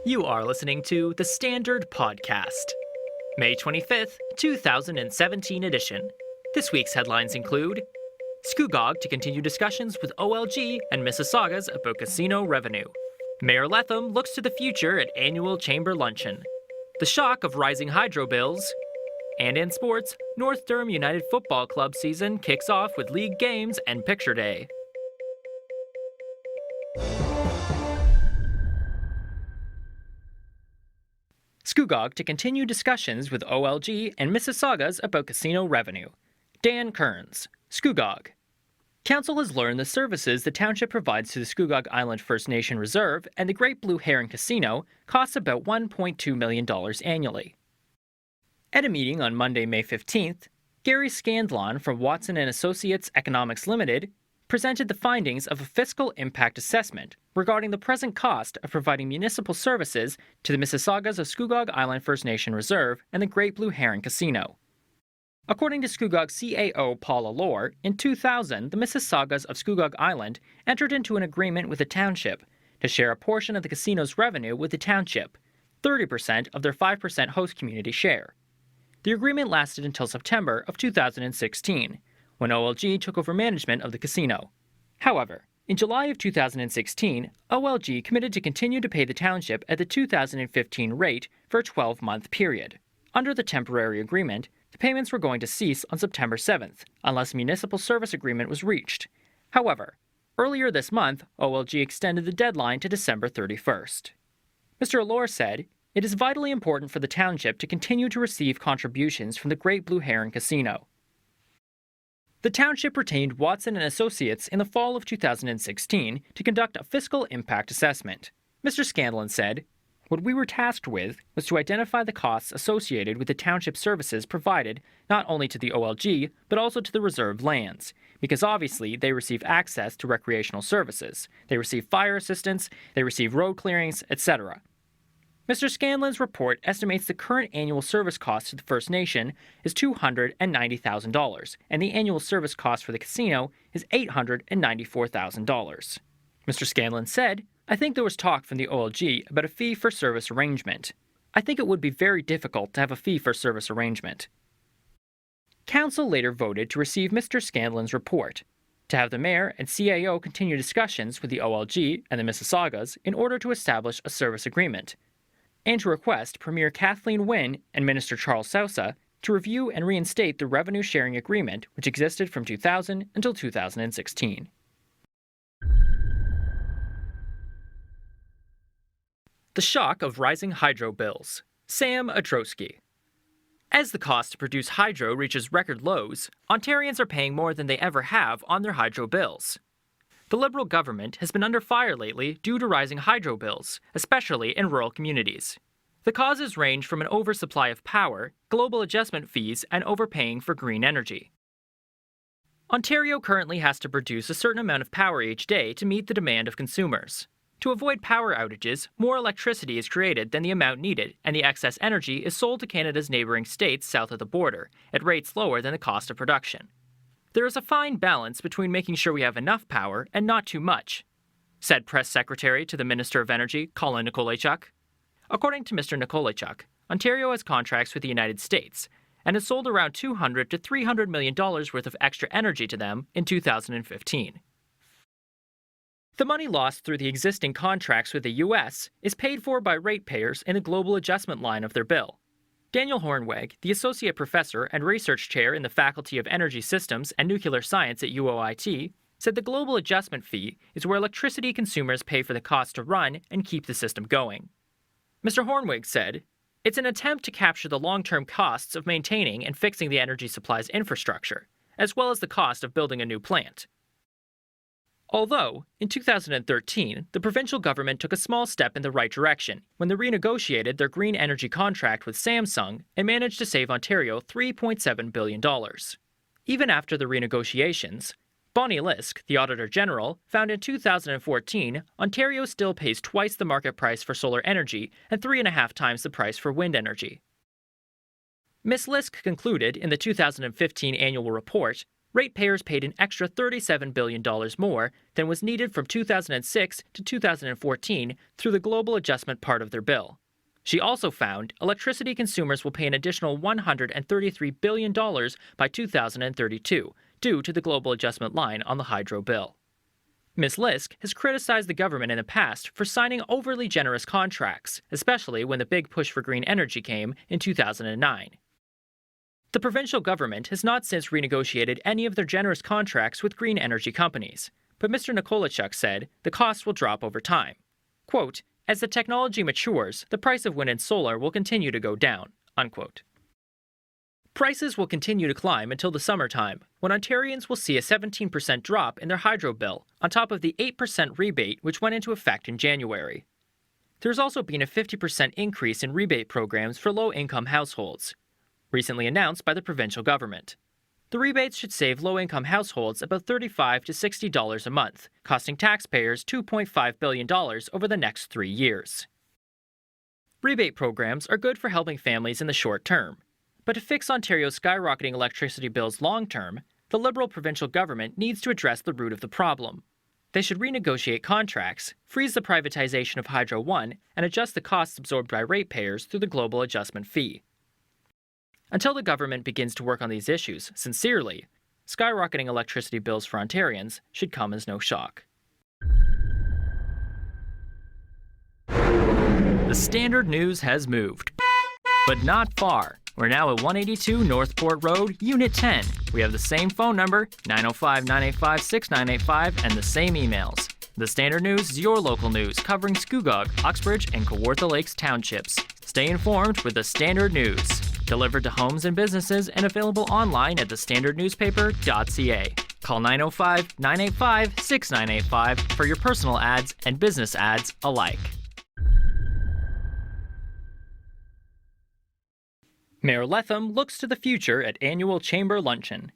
You are listening to the Standard Podcast, May 25th, 2017 edition. This week's headlines include Scugog to continue discussions with OLG and Mississaugas about casino revenue. Mayor Letham looks to the future at annual chamber luncheon. The shock of rising hydro bills. And in sports, North Durham United Football Club season kicks off with league games and picture day. Scugog to continue discussions with OLG and Mississaugas about casino revenue. Dan Kearns, Scugog. Council has learned the services the township provides to the Scugog Island First Nation Reserve and the Great Blue Heron Casino costs about $1.2 million annually. At a meeting on Monday, May 15th, Gary Scanlon from Watson & Associates Economics Limited presented the findings of a fiscal impact assessment regarding the present cost of providing municipal services to the Mississaugas of Scugog Island First Nation Reserve and the Great Blue Heron Casino. According to Scugog CAO Paul Allure, in 2000, the Mississaugas of Scugog Island entered into an agreement with the township to share a portion of the casino's revenue with the township, 30% of their 5% host community share. The agreement lasted until September of 2016, when OLG took over management of the casino. However, in July of 2016, OLG committed to continue to pay the township at the 2015 rate for a 12-month period. Under the temporary agreement, the payments were going to cease on September 7th, unless a municipal service agreement was reached. However, earlier this month, OLG extended the deadline to December 31st. Mr. Allure said, "It is vitally important for the township to continue to receive contributions from the Great Blue Heron Casino." The township retained Watson & Associates in the fall of 2016 to conduct a fiscal impact assessment. Mr. Scanlon said, "What we were tasked with was to identify the costs associated with the township services provided not only to the OLG, but also to the reserved lands, because obviously they receive access to recreational services, they receive fire assistance, they receive road clearings, etc. Mr. Scanlon's report estimates the current annual service cost to the First Nation is $290,000, and the annual service cost for the casino is $894,000. Mr. Scanlon said, "I think there was talk from the OLG about a fee-for-service arrangement. I think it would be very difficult to have a fee-for-service arrangement." Council later voted to receive Mr. Scanlon's report, to have the mayor and CAO continue discussions with the OLG and the Mississaugas in order to establish a service agreement, and to request Premier Kathleen Wynne and Minister Charles Sousa to review and reinstate the revenue-sharing agreement which existed from 2000 until 2016. The shock of rising hydro bills. Sam Atrosky. As the cost to produce hydro reaches record lows, Ontarians are paying more than they ever have on their hydro bills. The Liberal government has been under fire lately due to rising hydro bills, especially in rural communities. The causes range from an oversupply of power, global adjustment fees, and overpaying for green energy. Ontario currently has to produce a certain amount of power each day to meet the demand of consumers. To avoid power outages, more electricity is created than the amount needed, and the excess energy is sold to Canada's neighbouring states south of the border, at rates lower than the cost of production. There is a fine balance between making sure we have enough power and not too much, said Press Secretary to the Minister of Energy, Colin Nikolajchuk. According to Mr. Nikolajchuk, Ontario has contracts with the United States and has sold around $200 to $300 million worth of extra energy to them in 2015. The money lost through the existing contracts with the U.S. is paid for by ratepayers in the global adjustment line of their bill. Daniel Hornweg, the Associate Professor and Research Chair in the Faculty of Energy Systems and Nuclear Science at UOIT, said the global adjustment fee is where electricity consumers pay for the cost to run and keep the system going. Mr. Hornweg said, "It's an attempt to capture the long-term costs of maintaining and fixing the energy supply's infrastructure, as well as the cost of building a new plant." Although, in 2013, the provincial government took a small step in the right direction when they renegotiated their green energy contract with Samsung and managed to save Ontario $3.7 billion. Even after the renegotiations, Bonnie Lisk, the Auditor General, found in 2014 Ontario still pays twice the market price for solar energy and 3.5 times the price for wind energy. Ms. Lisk concluded in the 2015 annual report, ratepayers paid an extra $37 billion more than was needed from 2006 to 2014 through the global adjustment part of their bill. She also found electricity consumers will pay an additional $133 billion by 2032 due to the global adjustment line on the hydro bill. Ms. Lisk has criticized the government in the past for signing overly generous contracts, especially when the big push for green energy came in 2009. The provincial government has not since renegotiated any of their generous contracts with green energy companies, but Mr. Nikolachuk said the costs will drop over time. Quote, "As the technology matures, the price of wind and solar will continue to go down," unquote. Prices will continue to climb until the summertime, when Ontarians will see a 17% drop in their hydro bill, on top of the 8% rebate which went into effect in January. There's also been a 50% increase in rebate programs for low-income households, recently announced by the provincial government. The rebates should save low-income households about $35 to $60 a month, costing taxpayers $2.5 billion over the next 3 years. Rebate programs are good for helping families in the short term, but to fix Ontario's skyrocketing electricity bills long-term, the Liberal provincial government needs to address the root of the problem. They should renegotiate contracts, freeze the privatization of Hydro One, and adjust the costs absorbed by ratepayers through the global adjustment fee. Until the government begins to work on these issues sincerely, skyrocketing electricity bills for Ontarians should come as no shock. The Standard News has moved, but not far. We're now at 182 Northport Road, Unit 10. We have the same phone number, 905-985-6985, and the same emails. The Standard News is your local news covering Scugog, Uxbridge, and Kawartha Lakes townships. Stay informed with the Standard News. Delivered to homes and businesses and available online at thestandardnewspaper.ca. Call 905-985-6985 for your personal ads and business ads alike. Mayor Letham looks to the future at annual Chamber luncheon.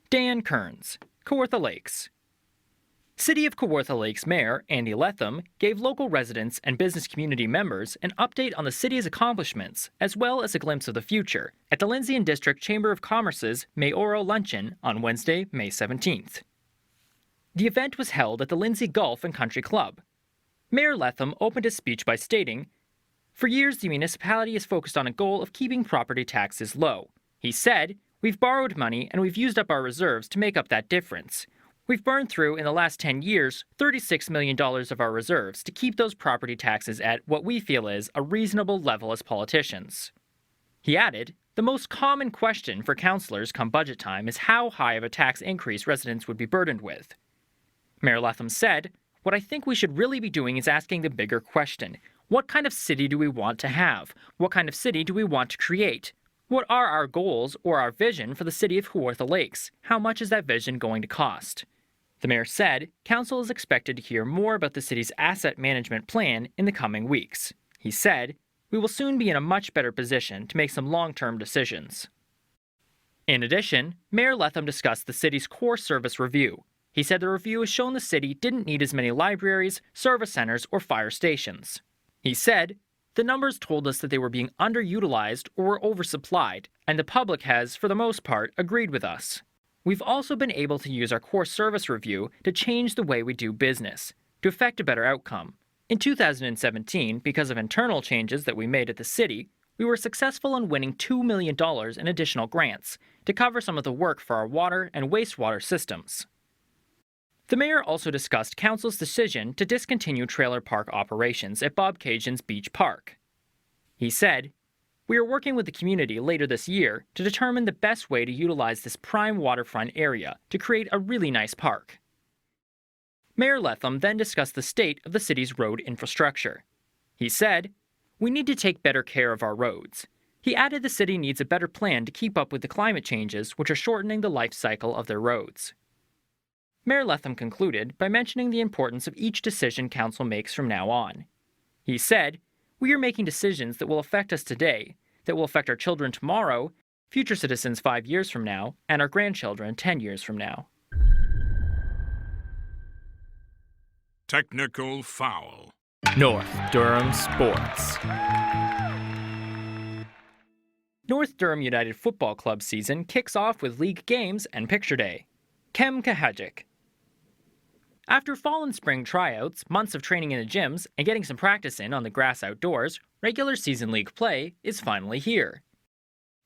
Dan Kearns, Kawartha Lakes. City of Kawartha Lakes Mayor Andy Letham gave local residents and business community members an update on the city's accomplishments, as well as a glimpse of the future, at the Lindsay and District Chamber of Commerce's mayoral luncheon on Wednesday, May 17th. The event was held at the Lindsay Golf and Country Club. Mayor Letham opened his speech by stating, "For years, the municipality has focused on a goal of keeping property taxes low. He said, we've borrowed money and we've used up our reserves to make up that difference. We've burned through, in the last 10 years, $36 million of our reserves to keep those property taxes at what we feel is a reasonable level as politicians." He added, "The most common question for councillors come budget time is how high of a tax increase residents would be burdened with." Mayor Letham said, "What I think we should really be doing is asking the bigger question. What kind of city do we want to have? What kind of city do we want to create? What are our goals or our vision for the city of Kawartha Lakes? How much is that vision going to cost?" The mayor said council is expected to hear more about the city's asset management plan in the coming weeks. He said, "We will soon be in a much better position to make some long-term decisions." In addition, Mayor Letham discussed the city's core service review. He said the review has shown the city didn't need as many libraries, service centers, or fire stations. He said, "The numbers told us that they were being underutilized or were oversupplied, and the public has, for the most part, agreed with us. We've also been able to use our core service review to change the way we do business, to effect a better outcome. In 2017, because of internal changes that we made at the city, we were successful in winning $2 million in additional grants to cover some of the work for our water and wastewater systems." The mayor also discussed council's decision to discontinue trailer park operations at Bob Cajun's Beach Park. He said, "We are working with the community later this year to determine the best way to utilize this prime waterfront area to create a really nice park." Mayor Letham then discussed the state of the city's road infrastructure. He said, "We need to take better care of our roads." He added the city needs a better plan to keep up with the climate changes which are shortening the life cycle of their roads. Mayor Letham concluded by mentioning the importance of each decision council makes from now on. He said, "We are making decisions that will affect us today, that will affect our children tomorrow, future citizens 5 years from now, and our grandchildren 10 years from now." Technical foul. North Durham Sports. North Durham United Football Club season kicks off with league games and picture day. Kem Kahajik. After fall and spring tryouts, months of training in the gyms, and getting some practice in on the grass outdoors, regular season league play is finally here.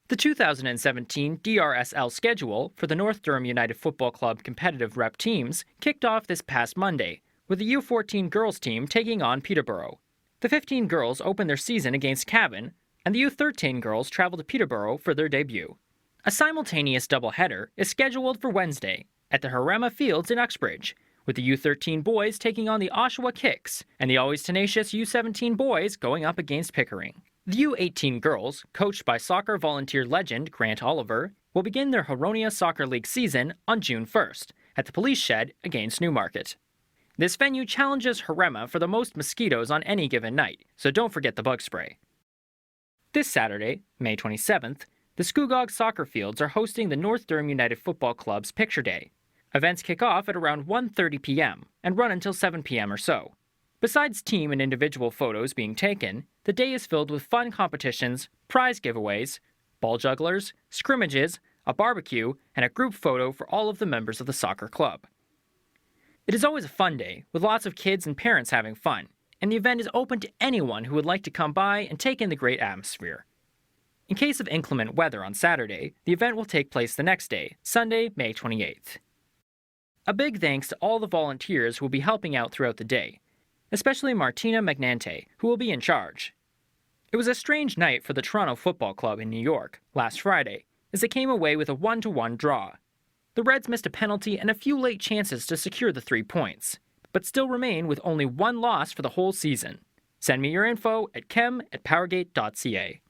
The 2017 DRSL schedule for the North Durham United Football Club competitive rep teams kicked off this past Monday, with the U14 girls team taking on Peterborough. The 15 girls opened their season against Cavan, and the U13 girls traveled to Peterborough for their debut. A simultaneous doubleheader is scheduled for Wednesday at the Harema Fields in Uxbridge, with the U13 boys taking on the Oshawa Kicks and the always tenacious U17 boys going up against Pickering. The U18 girls, coached by soccer volunteer legend Grant Oliver, will begin their Huronia Soccer League season on June 1st at the Police Shed against Newmarket. This venue challenges Harema for the most mosquitoes on any given night, so don't forget the bug spray. This Saturday, May 27th, the Scugog soccer fields are hosting the North Durham United Football Club's Picture Day. Events kick off at around 1:30 p.m. and run until 7 p.m. or so. Besides team and individual photos being taken, the day is filled with fun competitions, prize giveaways, ball jugglers, scrimmages, a barbecue, and a group photo for all of the members of the soccer club. It is always a fun day, with lots of kids and parents having fun, and the event is open to anyone who would like to come by and take in the great atmosphere. In case of inclement weather on Saturday, the event will take place the next day, Sunday, May 28th. A big thanks to all the volunteers who will be helping out throughout the day, especially Martina Magnante, who will be in charge. It was a strange night for the Toronto Football Club in New York last Friday, as they came away with a 1-1 draw. The Reds missed a penalty and a few late chances to secure the 3 points, but still remain with only one loss for the whole season. Send me your info at kem@powergate.ca.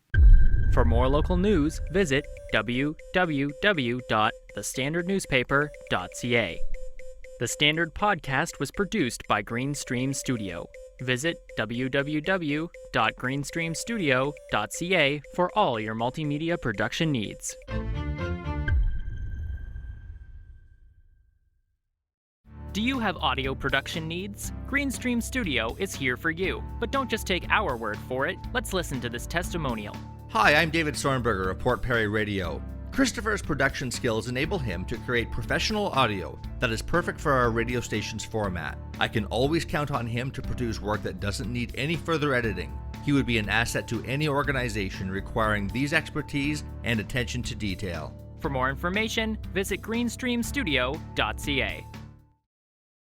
For more local news, visit www.thestandardnewspaper.ca. The Standard Podcast was produced by Greenstream Studio. Visit www.greenstreamstudio.ca for all your multimedia production needs. Do you have audio production needs? Greenstream Studio is here for you. But don't just take our word for it. Let's listen to this testimonial. Hi, I'm David Stornberger of Port Perry Radio. Christopher's production skills enable him to create professional audio that is perfect for our radio station's format. I can always count on him to produce work that doesn't need any further editing. He would be an asset to any organization requiring these expertise and attention to detail. For more information, visit greenstreamstudio.ca.